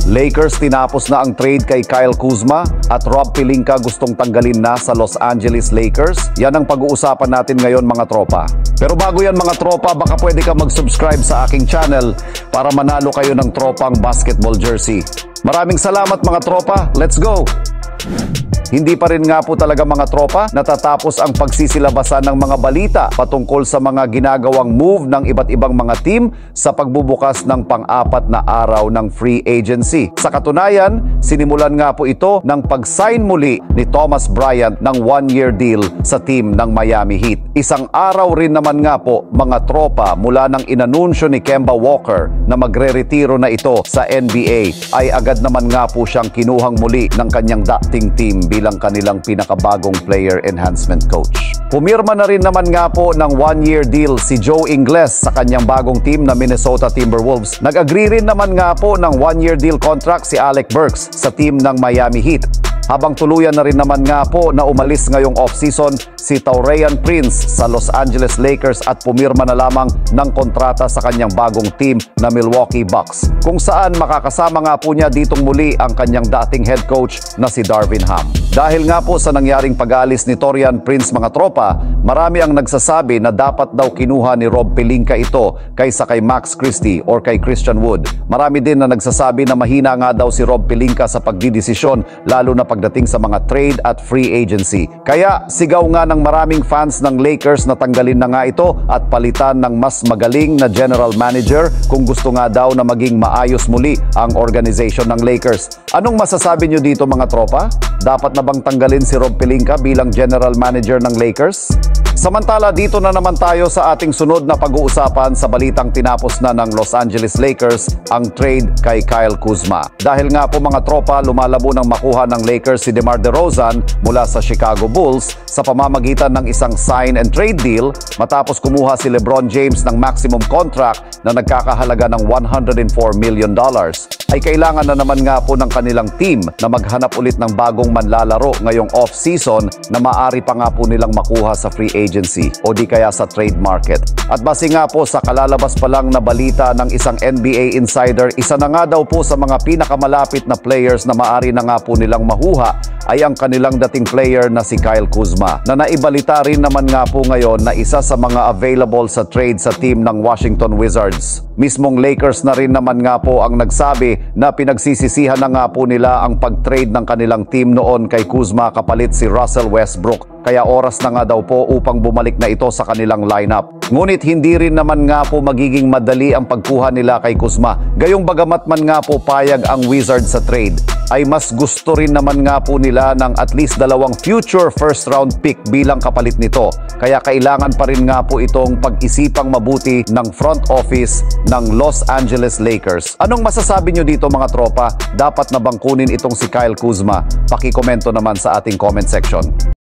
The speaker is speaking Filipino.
Lakers tinapos na ang trade kay Kyle Kuzma at Rob Pelinka gustong tanggalin na sa Los Angeles Lakers. Yan ang pag-uusapan natin ngayon mga tropa. Pero bago yan mga tropa, baka pwede ka mag-subscribe sa aking channel para manalo kayo ng tropang basketball jersey. Maraming salamat mga tropa. Let's go! Hindi pa rin nga po talaga mga tropa natatapos ang pagsisilabasan ng mga balita patungkol sa mga ginagawang move ng iba't ibang mga team sa pagbubukas ng pang-apat na araw ng free agency. Sa katunayan, sinimulan nga po ito ng pag-sign muli ni Thomas Bryant ng one-year deal sa team ng Miami Heat. Isang araw rin naman nga po mga tropa mula ng inanunsyo ni Kemba Walker na magre-retiro na ito sa NBA ay agad naman nga po siyang kinuhang muli ng kanyang dating team bilang kanilang pinakabagong player enhancement coach. Pumirma na rin naman nga po ng one-year deal si Joe Ingles sa kanyang bagong team na Minnesota Timberwolves. Nag-agree rin naman nga po ng one-year deal contract si Alec Burks sa team ng Miami Heat. Habang tuluyan na rin naman nga po na umalis ngayong off-season si Taurean Prince sa Los Angeles Lakers at pumirma na lamang ng kontrata sa kanyang bagong team na Milwaukee Bucks, kung saan makakasama nga po niya ditong muli ang kanyang dating head coach na si Darvin Ham. Dahil nga po sa nangyaring pag-alis ni Taurean Prince mga tropa, marami ang nagsasabi na dapat daw kinuha ni Rob Pelinka ito kaysa kay Max Christie or kay Christian Wood. Marami din na nagsasabi na mahina nga daw si Rob Pelinka sa pagdidesisyon lalo na pagdating sa mga trade at free agency. Kaya sigaw nga ng maraming fans ng Lakers na tanggalin na nga ito at palitan ng mas magaling na general manager kung gusto nga daw na maging maayos muli ang organization ng Lakers. Anong masasabi nyo dito mga tropa? Dapat na bang tanggalin si Rob Pelinka bilang general manager ng Lakers? Samantala, dito na naman tayo sa ating sunod na pag-uusapan sa balitang tinapos na ng Los Angeles Lakers ang trade kay Kyle Kuzma. Dahil nga po mga tropa, lumalabo ng makuha ng Lakers si DeMar DeRozan mula sa Chicago Bulls sa pamamagitan ng isang sign and trade deal matapos kumuha si LeBron James ng maximum contract na nagkakahalaga ng $104 million. Ay kailangan na naman nga po ng kanilang team na maghanap ulit ng bagong manlalaro ngayong off-season na maaari pa nga po nilang makuha sa free agency o di kaya sa trade market. At base nga po sa kalalabas pa lang na balita ng isang NBA insider, isa na nga daw po sa mga pinakamalapit na players na maaari na nga po nilang mahuha ay ang kanilang dating player na si Kyle Kuzma, na naibalita rin naman nga po ngayon na isa sa mga available sa trade sa team ng Washington Wizards. Mismong Lakers na rin naman nga po ang nagsabi na pinagsisisihan na nga po nila ang pag-trade ng kanilang team noon kay Kuzma kapalit si Russell Westbrook. Kaya oras na nga daw po upang bumalik na ito sa kanilang lineup. Ngunit hindi rin naman nga po magiging madali ang pagkuha nila kay Kuzma. Gayong bagamat man nga po payag ang Wizards sa trade, ay mas gusto rin naman nga po nila ng at least 2 future first round pick bilang kapalit nito. Kaya kailangan pa rin nga po itong pag-isipang mabuti ng front office ng Los Angeles Lakers. Anong masasabi nyo dito mga tropa? Dapat na bang kunin itong si Kyle Kuzma? Pakikomento naman sa ating comment section.